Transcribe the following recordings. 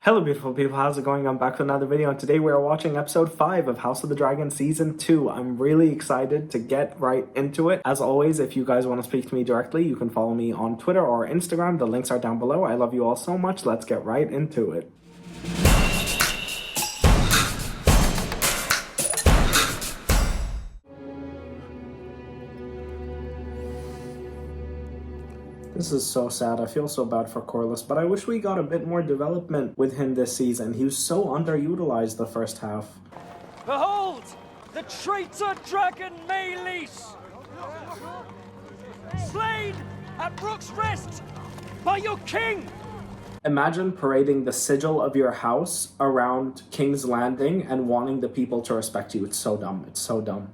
Hello beautiful people, how's it going? I'm back with another video and today we are watching episode 5 of House of the Dragon season 2. I'm really excited to get right into it. As always, if you guys want to speak to me directly, you can follow me on Twitter or Instagram. The links are down below. I love you all so much. Let's get right into it. This is so sad. I feel so bad for Corlys, but I wish we got a bit more development with him this season. He was so underutilized the first half. Behold! The traitor dragon Meleys! Slain at Rooks' Rest by your king! Imagine parading the sigil of your house around King's Landing and wanting the people to respect you. It's so dumb. It's so dumb.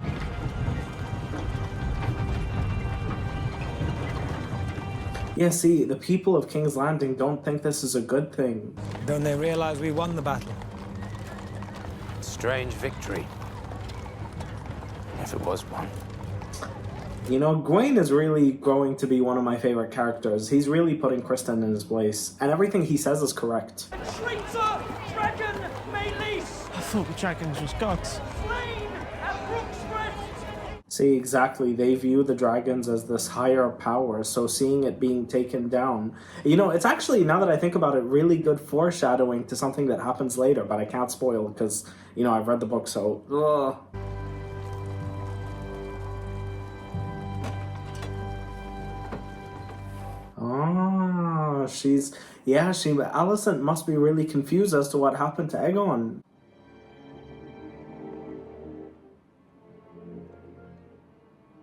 Yeah, see, the people of King's Landing don't think this is a good thing. Don't they realize we won the battle? Strange victory. If it was one. You know, Gwayne is really growing to be one of my favorite characters. He's really putting Kristen in his place, and everything he says is correct. Traitor dragon Meleys! I thought the dragons was gods. Slain at Rooks' Rest! See, exactly. They view the dragons as this higher power, so seeing it being taken down... You know, it's actually, now that I think about it, really good foreshadowing to something that happens later, but I can't spoil because, you know, I've read the book, so... Ugh. Ah, she's... Yeah, Alicent must be really confused as to what happened to Aemond.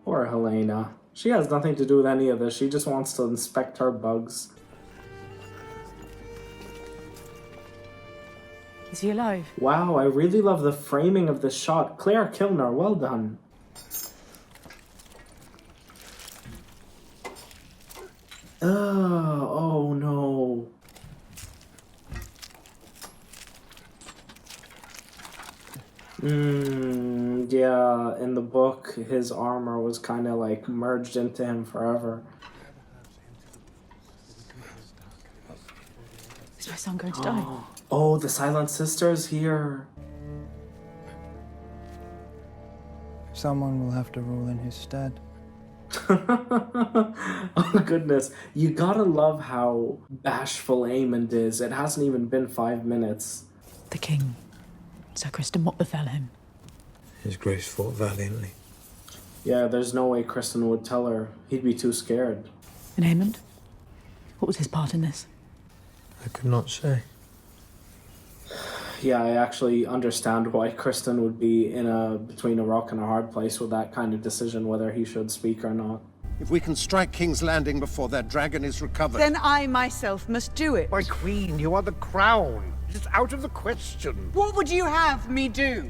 Poor Helena. She has nothing to do with any of this. She just wants to inspect her bugs. Is he alive? Wow, I really love the framing of this shot. Claire Kilner, well done. Oh no. Yeah, in the book, his armor was kind of like merged into him forever. Is my son going to die? Oh, the Silent Sister's here. Someone will have to rule in his stead. Oh goodness, you gotta love how bashful Aemond is. It hasn't even been 5 minutes. The king. Sir Kristen, what befell him? His Grace fought valiantly. Yeah, there's no way Kristen would tell her. He'd be too scared. And Aemond? What was his part in this? I could not say. Yeah, I actually understand why Kristen would be between a rock and a hard place with that kind of decision, whether he should speak or not. If we can strike King's Landing before their dragon is recovered... Then I myself must do it. My queen, you are the crown. It is out of the question. What would you have me do?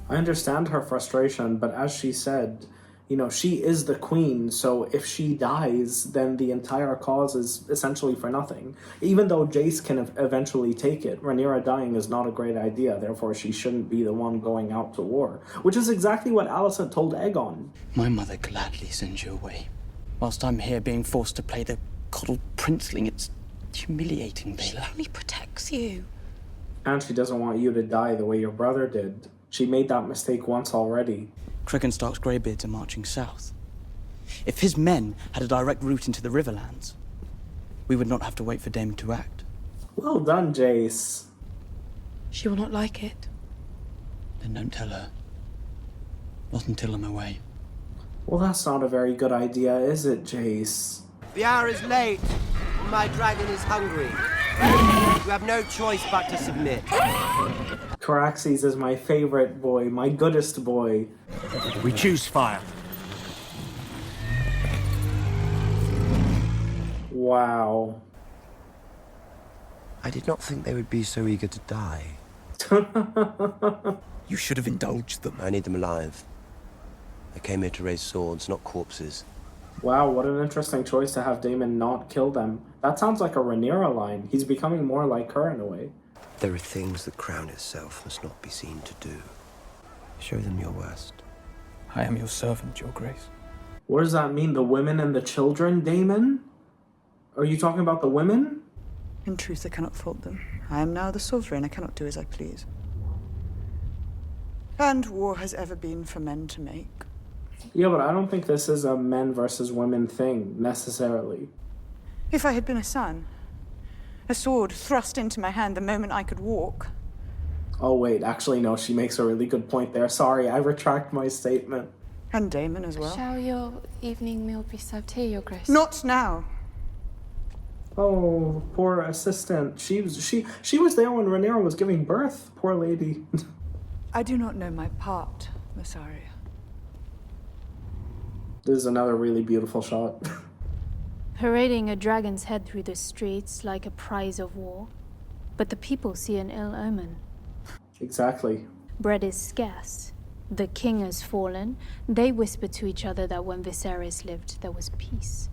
I understand her frustration, but as she said, you know, she is the queen, so if she dies, then the entire cause is essentially for nothing. Even though Jace can eventually take it, Rhaenyra dying is not a great idea, therefore she shouldn't be the one going out to war. Which is exactly what Alicent told Aegon. My mother gladly sends you away. Whilst I'm here being forced to play the coddled princeling, it's humiliating, Bela. She only protects you. And she doesn't want you to die the way your brother did. She made that mistake once already. Stark's greybeards are marching south. If his men had a direct route into the Riverlands, we would not have to wait for Daemon to act. Well done, Jace. She will not like it. Then don't tell her. Not until I'm away. Well, that's not a very good idea, is it, Jace? The hour is late, and my dragon is hungry. You have no choice but to submit. Caraxes is my favorite boy, my goodest boy. We choose fire. Wow. I did not think they would be so eager to die. You should have indulged them. I need them alive. I came here to raise swords, not corpses. Wow, what an interesting choice to have Daemon not kill them. That sounds like a Rhaenyra line. He's becoming more like her in a way. There are things the crown itself must not be seen to do. Show them your worst. I am your servant, your grace. What does that mean? The women and the children, Daemon? Are you talking about the women? In truth, I cannot fault them. I am now the sovereign. I cannot do as I please. And war has ever been for men to make. Yeah, but I don't think this is a men versus women thing, necessarily. If I had been a son, a sword thrust into my hand the moment I could walk. Oh, wait, actually, no, she makes a really good point there. Sorry, I retract my statement. And Daemon as well. Shall your evening meal be served here, Your Grace? Not now. Oh, poor assistant. She was there when Rhaenyra was giving birth. Poor lady. I do not know my part, Massaria. This is another really beautiful shot. Parading a dragon's head through the streets like a prize of war. But the people see an ill omen. Exactly. Bread is scarce. The king has fallen. They whisper to each other that when Viserys lived, there was peace.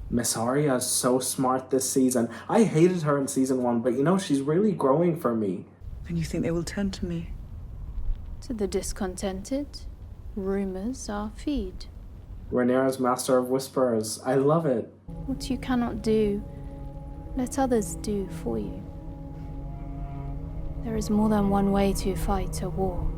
Miss Arya is so smart this season. I hated her in season 1, but you know, she's really growing for me. And you think they will turn to me? To the discontented, rumors are feed. Rhaenyra's master of whisperers. I love it. What you cannot do, let others do for you. There is more than one way to fight a war.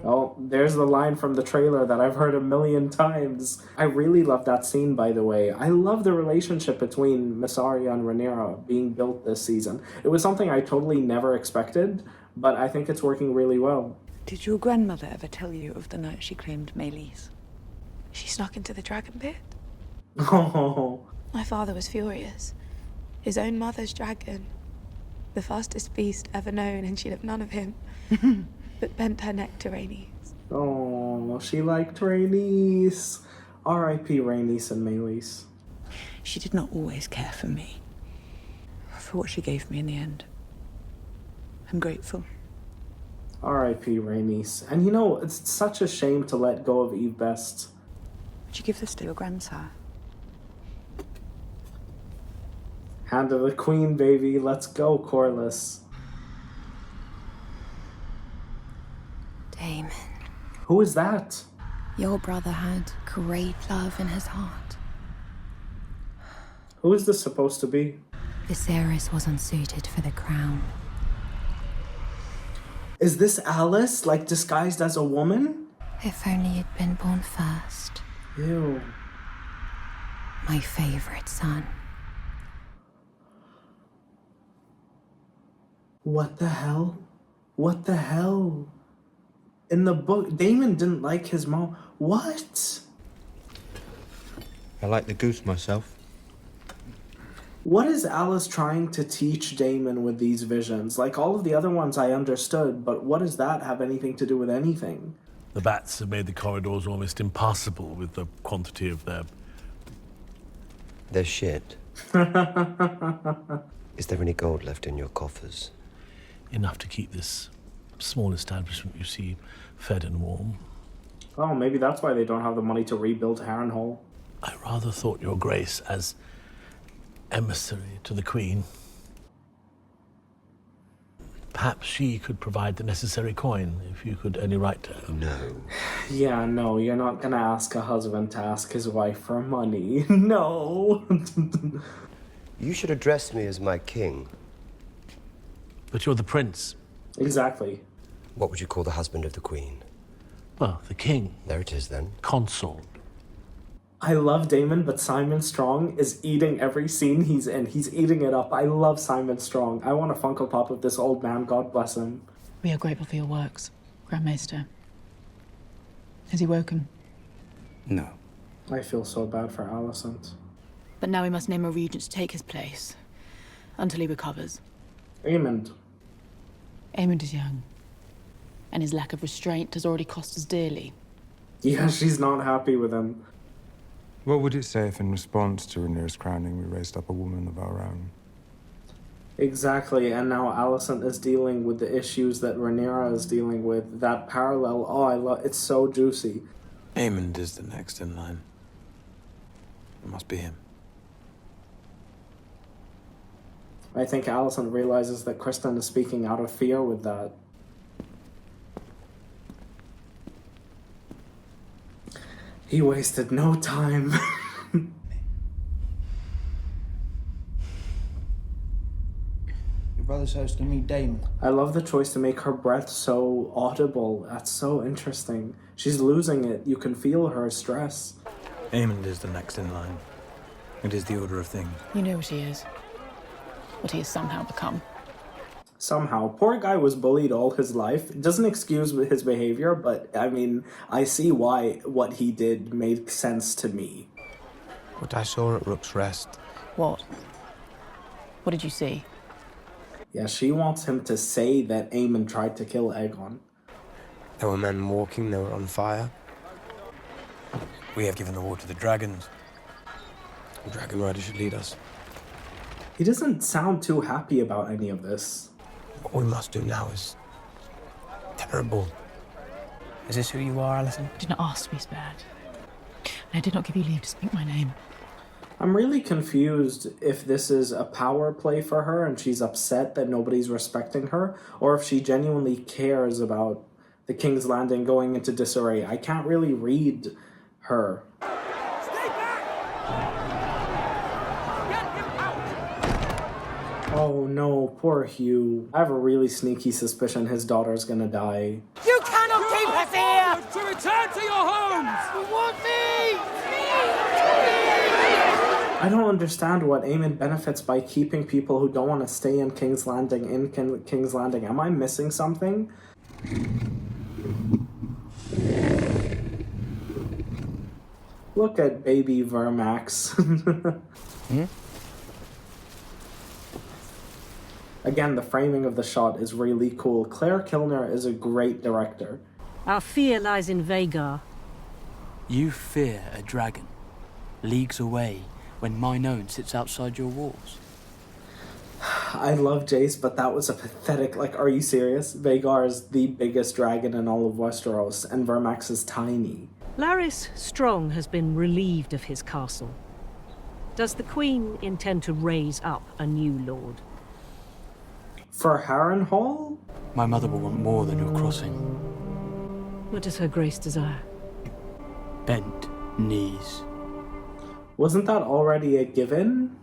Oh, there's the line from the trailer that I've heard a million times. I really love that scene, by the way. I love the relationship between Miss Arya and Rhaenyra being built this season. It was something I totally never expected, but I think it's working really well. Did your grandmother ever tell you of the night she claimed Meleys? She snuck into the dragon pit. Oh. My father was furious. His own mother's dragon. The fastest beast ever known, and she'd have none of him. But bent her neck to Rhaenys. Oh, she liked Rhaenys. R.I.P. Rhaenys and Meleys. She did not always care for me. For what she gave me in the end. I'm grateful. R.I.P. Rhaenys. And you know, it's such a shame to let go of Eve Best. Would you give this to your grandsire? Hand of the Queen, baby. Let's go, Corlys. Daemon. Who is that? Your brother had great love in his heart. Who is this supposed to be? Viserys was unsuited for the crown. Is this Alice, like disguised as a woman? If only you'd been born first. Ew. My favorite son. What the hell? What the hell? In the book, Daemon didn't like his mom. What? I like the goose myself. What is Alice trying to teach Daemon with these visions? Like, all of the other ones I understood, but what does that have anything to do with anything? The bats have made the corridors almost impassable with the quantity of their shit. Is there any gold left in your coffers? Enough to keep this small establishment you see fed and warm. Oh, maybe that's why they don't have the money to rebuild Harrenhal. I rather thought Your Grace, as emissary to the Queen, perhaps she could provide the necessary coin, if you could only write to her. No. Yeah, no, you're not gonna ask a husband to ask his wife for money. No. You should address me as my king. But you're the prince. Exactly. What would you call the husband of the Queen? Well, the king. There it is, then. Consort. I love Daemon, but Simon Strong is eating every scene he's in. He's eating it up. I love Simon Strong. I want a Funko Pop of this old man, God bless him. We are grateful for your works, Grand Maester. Has he woken? No. I feel so bad for Alicent. But now we must name a regent to take his place. Until he recovers. Aemond. Aemond is young. And his lack of restraint has already cost us dearly. Yeah, she's not happy with him. What would it say if in response to Rhaenyra's crowning we raised up a woman of our own? Exactly, and now Alicent is dealing with the issues that Rhaenyra is dealing with. That parallel, oh, I love it's so juicy. Aemond is the next in line. It must be him. I think Alicent realizes that Kristen is speaking out of fear with that. He wasted no time. Your brother supposed to meet Daemon. I love the choice to make her breath so audible. That's so interesting. She's losing it. You can feel her stress. Aemond is the next in line. It is the order of things. You know what he is. What he has somehow become. Somehow. Poor guy was bullied all his life. It doesn't excuse his behavior, but I mean, I see why what he did made sense to me. What I saw at Rooks Rest. What? What did you see? Yeah, she wants him to say that Aemond tried to kill Aegon. There were men walking, they were on fire. We have given the war to the dragons. The Dragon Rider should lead us. He doesn't sound too happy about any of this. What we must do now is terrible. Is this who you are, Alicent? I did not ask to be spared. And I did not give you leave to speak my name. I'm really confused if this is a power play for her and she's upset that nobody's respecting her, or if she genuinely cares about the King's Landing going into disarray. I can't really read her. Oh no, poor Hugh. I have a really sneaky suspicion his daughter's gonna die. You cannot keep us here! To return to your homes! You want me? I don't understand what Aemond benefits by keeping people who don't want to stay in King's Landing King's Landing. Am I missing something? Look at baby Vermax. Again, the framing of the shot is really cool. Claire Kilner is a great director. Our fear lies in Vhagar. You fear a dragon, leagues away, when mine own sits outside your walls. I love Jace, but that was a pathetic... Like, are you serious? Vhagar is the biggest dragon in all of Westeros, and Vermax is tiny. Laris Strong has been relieved of his castle. Does the Queen intend to raise up a new lord? For Harrenhal? My mother will want more than your crossing. What does her grace desire? Bent knees. Wasn't that already a given?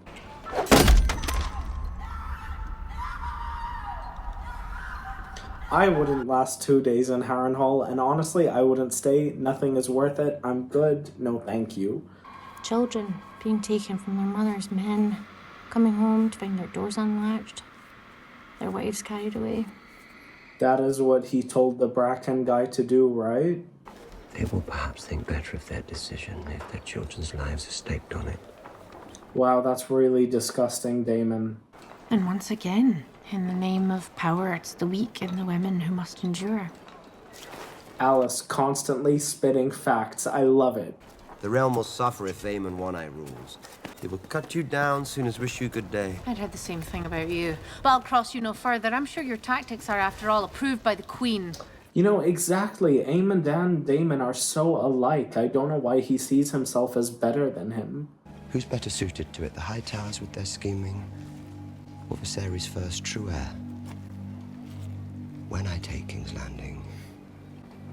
I wouldn't last 2 days in Harrenhal, and honestly, I wouldn't stay. Nothing is worth it. I'm good. No, thank you. Children being taken from their mothers, men coming home to find their doors unlatched, their wives carried away. That is what he told the Bracken guy to do, right? They will perhaps think better of their decision if their children's lives are staked on it. Wow, that's really disgusting, Daemon. And once again, in the name of power, it's the weak and the women who must endure. Alice constantly spitting facts. I love it. The realm will suffer if Aemond One-Eye rules. He will cut you down, soon as wish you good day. I'd heard the same thing about you. But I'll cross you no further. I'm sure your tactics are, after all, approved by the Queen. You know, exactly. Aemond and Daemon are so alike. I don't know why he sees himself as better than him. Who's better suited to it, the High Towers with their scheming, or Viserys' first true heir? When I take King's Landing,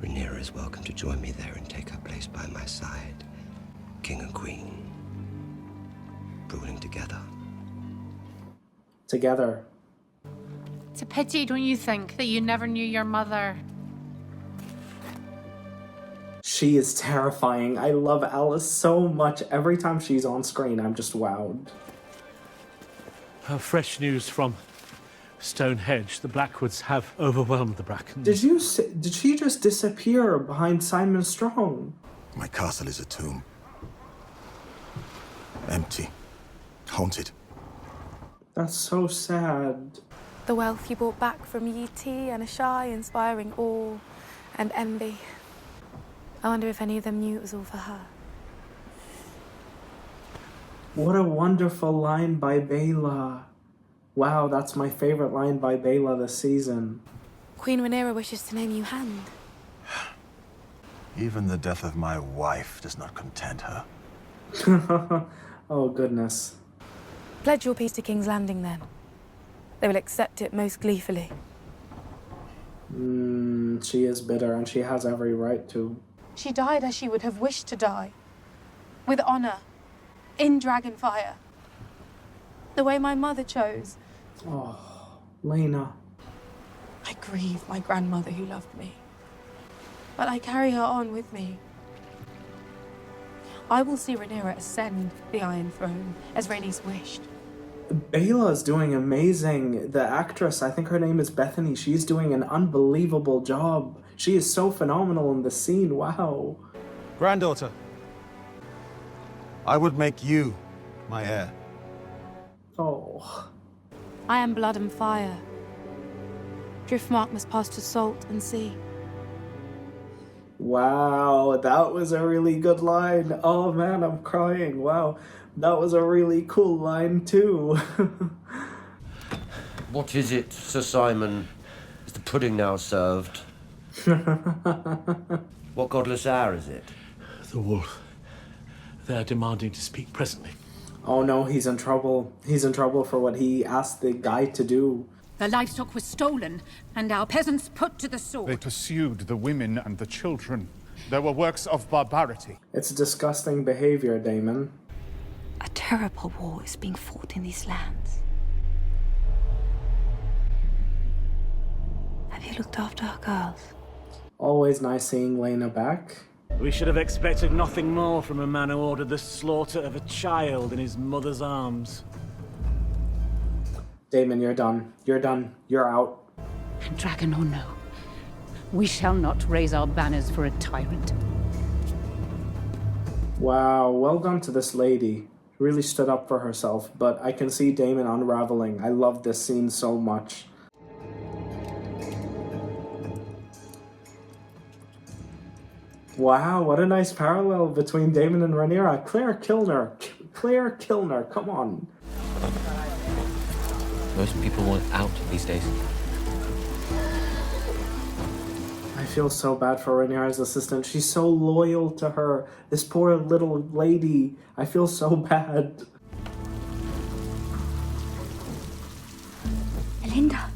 Rhaenyra is welcome to join me there and take her place by my side. King and Queen, ruling together. Together. It's a pity, don't you think, that you never knew your mother? She is terrifying. I love Alice so much. Every time she's on screen, I'm just wowed. Fresh news from Stonehenge. The Blackwoods have overwhelmed the Bracken. Did she just disappear behind Simon Strong? My castle is a tomb. Empty. Haunted. That's so sad. The wealth you brought back from Yi Ti and Ashai, inspiring awe and envy. I wonder if any of them knew it was all for her. What a wonderful line by Bela. Wow, that's my favorite line by Bela this season. Queen Rhaenyra wishes to name you Hand. Even the death of my wife does not content her. Oh, goodness. Pledge your peace to King's Landing, then. They will accept it most gleefully. She is bitter, and she has every right to. She died as she would have wished to die. With honor. In Dragonfire. The way my mother chose. Oh. Lena. I grieve my grandmother who loved me, but I carry her on with me. I will see Rhaenyra ascend the Iron Throne, as Rhaenys wished. Bela is doing amazing. The actress, I think her name is Bethany, she's doing an unbelievable job. She is so phenomenal in the scene, wow. Granddaughter, I would make you my heir. Oh. I am blood and fire. Driftmark must pass to salt and sea. Wow, that was a really good line. Oh man, I'm crying. Wow, that was a really cool line too. What is it, Sir Simon? Is the pudding now served? What godless hour is it? The wolf. They are demanding to speak presently. Oh no, he's in trouble. He's in trouble for what he asked the guy to do. The livestock was stolen, and our peasants put to the sword. They pursued the women and the children. There were works of barbarity. It's disgusting behavior, Daemon. A terrible war is being fought in these lands. Have you looked after our girls? Always nice seeing Lena back. We should have expected nothing more from a man who ordered the slaughter of a child in his mother's arms. Daemon, you're done. You're done. You're out. Dragon or no, we shall not raise our banners for a tyrant. Wow, well done to this lady. Really stood up for herself, but I can see Daemon unraveling. I love this scene so much. Wow, what a nice parallel between Daemon and Rhaenyra. Claire Kilner. Claire Kilner, come on. Most people want out these days. I feel so bad for Rhaenyra's assistant. She's so loyal to her. This poor little lady. I feel so bad. Melinda.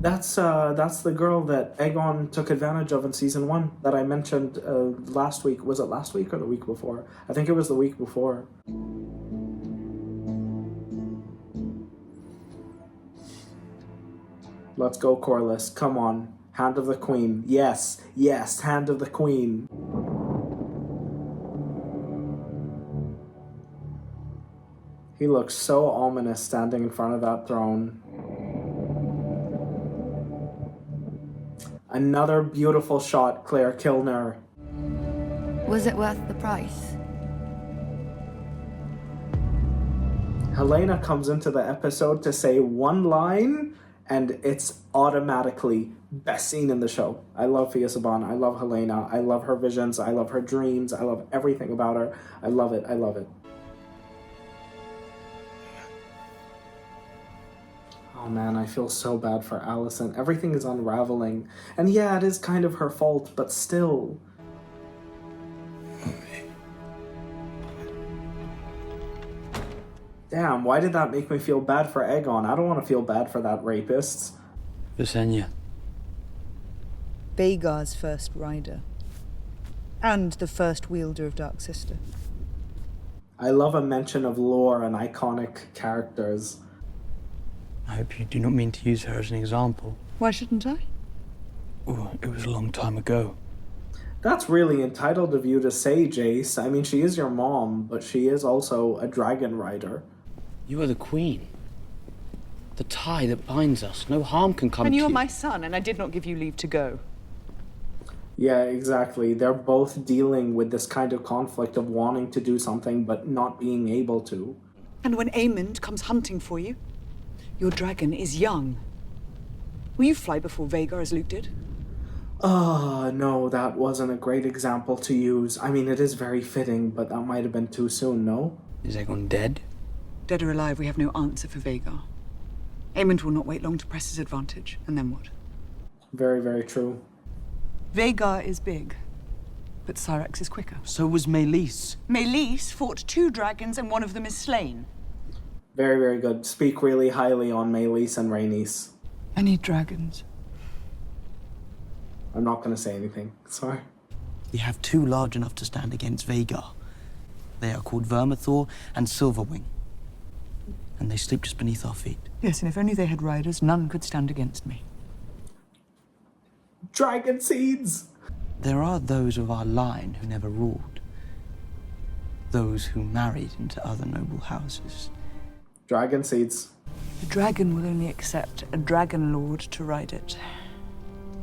That's the girl that Aegon took advantage of in season 1 that I mentioned last week. Was it last week or the week before? I think it was the week before. Let's go, Corlys. Come on. Hand of the Queen. Yes. Yes, Hand of the Queen. He looks so ominous standing in front of that throne. Another beautiful shot, Claire Kilner. Was it worth the price? Helena comes into the episode to say one line, and it's automatically best scene in the show. I love Fia Saban. I love Helena. I love her visions. I love her dreams. I love everything about her. I love it. I love it. Oh man, I feel so bad for Alicent. Everything is unraveling. And yeah, it is kind of her fault, but still. Damn, why did that make me feel bad for Aegon? I don't want to feel bad for that rapist. Visenya. Vhagar's first rider. And the first wielder of Dark Sister. I love a mention of lore and iconic characters. I hope you do not mean to use her as an example. Why shouldn't I? Oh, it was a long time ago. That's really entitled of you to say, Jace. I mean, she is your mom, but she is also a dragon rider. You are the queen. The tie that binds us. No harm can come to you. And you are my son, and I did not give you leave to go. Yeah, exactly. They're both dealing with this kind of conflict of wanting to do something, but not being able to. And when Aemond comes hunting for you, your dragon is young. Will you fly before Vhagar as Luke did? No, that wasn't a great example to use. I mean, it is very fitting, but that might have been too soon, no? Is Aegon dead? Dead or alive, we have no answer for Vhagar. Aemond will not wait long to press his advantage, and then what? Very, very true. Vhagar is big, but Syrax is quicker. So was Meleys. Meleys fought 2 dragons, and one of them is slain. Very, very good. Speak really highly on Meleys and Rhaenys. I need dragons. I'm not going to say anything. Sorry. We have 2 large enough to stand against Vhagar. They are called Vermithor and Silverwing. and they sleep just beneath our feet. Yes, and if only they had riders, none could stand against me. Dragon seeds! There are those of our line who never ruled. Those who married into other noble houses. Dragon seeds. The dragon will only accept a dragon lord to ride it.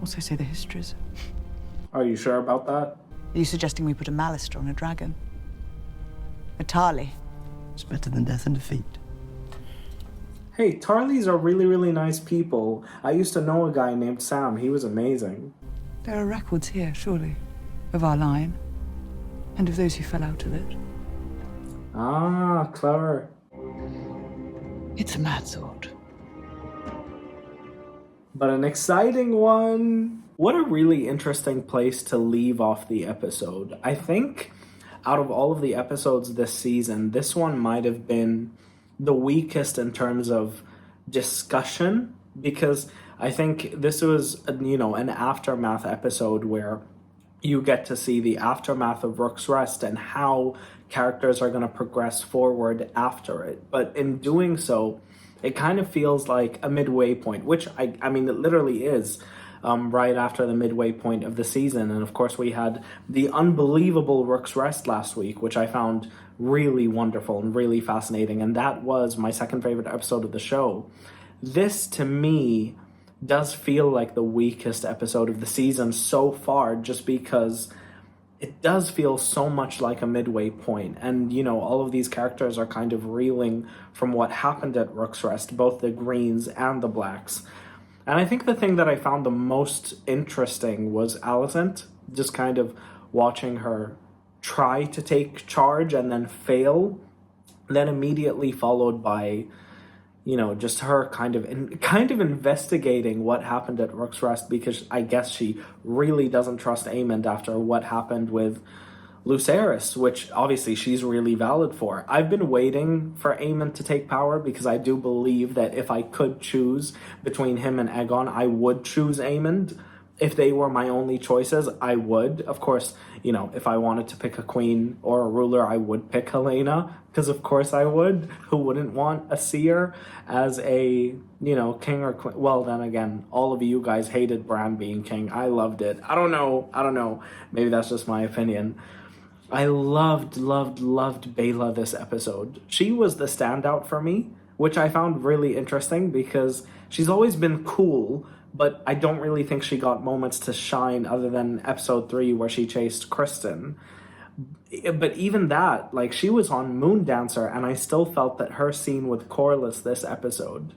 Also say the histories. Are you sure about that? Are you suggesting we put a Malister on a dragon? A Tarly? It's better than death and defeat. Hey, Tarleys are really, really nice people. I used to know a guy named Sam. He was amazing. There are records here, surely, of our line, and of those who fell out of it. Ah, clever. It's a mad sword. But an exciting one. What a really interesting place to leave off the episode. I think out of all of the episodes this season, this one might have been the weakest in terms of discussion, because I think this was, an aftermath episode where you get to see the aftermath of Rook's Rest and how characters are going to progress forward after it. But in doing so, it kind of feels like a midway point, which I mean, it literally is. Right after the midway point of the season. And of course we had the unbelievable Rook's Rest last week, which I found really wonderful and really fascinating, and that was my second favorite episode of the show. This, to me, does feel like the weakest episode of the season so far, just because it does feel so much like a midway point, and all of these characters are kind of reeling from what happened at Rook's Rest, both the Greens and the Blacks. And I think the thing that I found the most interesting was Alicent, just kind of watching her try to take charge and then fail, then immediately followed by, just her kind of investigating what happened at Rook's Rest, because I guess she really doesn't trust Aemond after what happened with Lucerys, which obviously she's really valid for. I've been waiting for Aemond to take power because I do believe that if I could choose between him and Aegon, I would choose Aemond. If they were my only choices, I would. Of course, if I wanted to pick a queen or a ruler, I would pick Helena, because of course I would. Who wouldn't want a seer as a, king or queen? Well, then again, all of you guys hated Bran being king. I loved it. I don't know. Maybe that's just my opinion. I loved Bela this episode. She was the standout for me, which I found really interesting because she's always been cool, but I don't really think she got moments to shine other than episode 3 where she chased Kristen. But even that, she was on Moondancer, and I still felt that her scene with Corlys this episode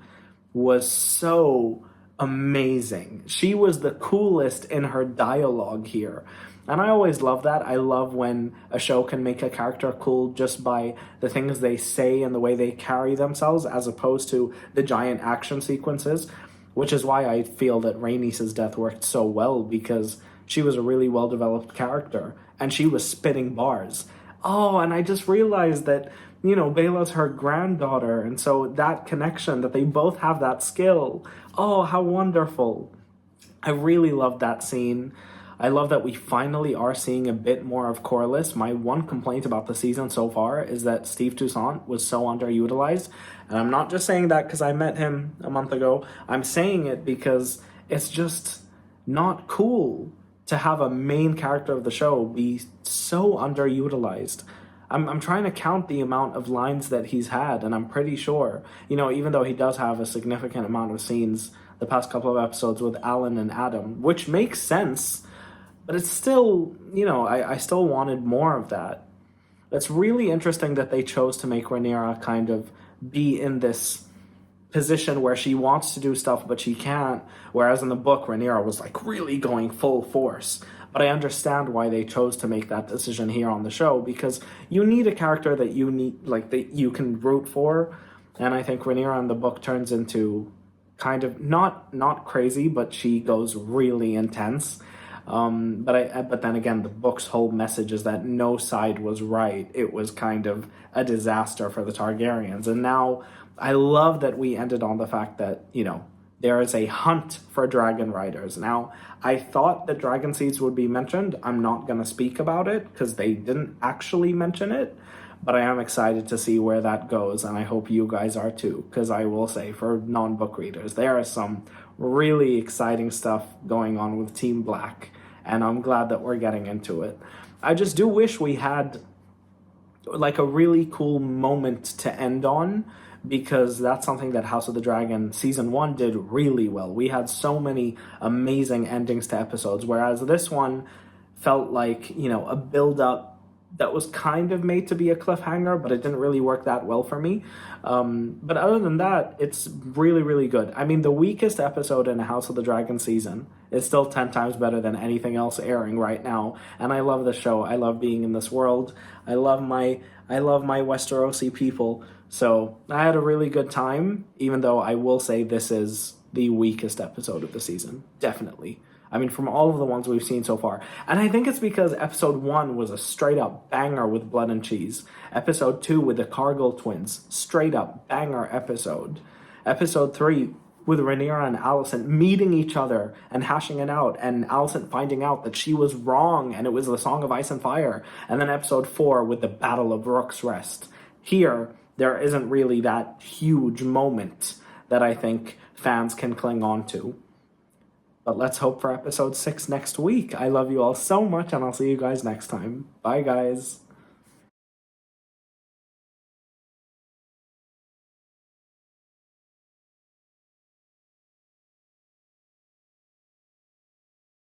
was so amazing. She was the coolest in her dialogue here. And I always love that. I love when a show can make a character cool just by the things they say and the way they carry themselves, as opposed to the giant action sequences, which is why I feel that Rhaenys' death worked so well, because she was a really well-developed character, and she was spitting bars. Oh, and I just realized that, Bela's her granddaughter, and so that connection, that they both have that skill. Oh, how wonderful. I really loved that scene. I love that we finally are seeing a bit more of Corlys. My one complaint about the season so far is that Steve Toussaint was so underutilized. And I'm not just saying that because I met him a month ago. I'm saying it because it's just not cool to have a main character of the show be so underutilized. I'm trying to count the amount of lines that he's had, and I'm pretty sure, even though he does have a significant amount of scenes the past couple of episodes with Alan and Adam, which makes sense. But it's still, I still wanted more of that. It's really interesting that they chose to make Rhaenyra kind of be in this position where she wants to do stuff, but she can't. Whereas in the book, Rhaenyra was really going full force. But I understand why they chose to make that decision here on the show, because you need a character that you need, that you can root for. And I think Rhaenyra in the book turns into kind of not crazy, but she goes really intense. But then again, the book's whole message is that no side was right. It was kind of a disaster for the Targaryens. And now I love that we ended on the fact that, there is a hunt for dragon riders. Now, I thought that dragon seeds would be mentioned. I'm not going to speak about it because they didn't actually mention it. but I am excited to see where that goes, and I hope you guys are too, because I will say, for non-book readers, there is some really exciting stuff going on with Team Black, and I'm glad that we're getting into it. I just do wish we had like a really cool moment to end on, because that's something that House of the Dragon Season 1 did really well. We had so many amazing endings to episodes, whereas this one felt like, you know, a build-up that was kind of made to be a cliffhanger, but it didn't really work that well for me. But other than that, it's really, really good. I mean, the weakest episode in a House of the Dragon season is still 10 times better than anything else airing right now. And I love the show. I love being in this world. I love my Westerosi people. So I had a really good time, even though I will say this is the weakest episode of the season. Definitely. I mean, from all of the ones we've seen so far. And I think it's because episode 1 was a straight-up banger with blood and cheese. Episode 2 with the Cargill twins, straight-up banger episode. Episode 3 with Rhaenyra and Alicent meeting each other and hashing it out, and Alicent finding out that she was wrong and it was the Song of Ice and Fire. And then episode 4 with the Battle of Rooks Rest. Here, there isn't really that huge moment that I think fans can cling on to. But let's hope for episode 6 next week. I love you all so much, and I'll see you guys next time. Bye, guys.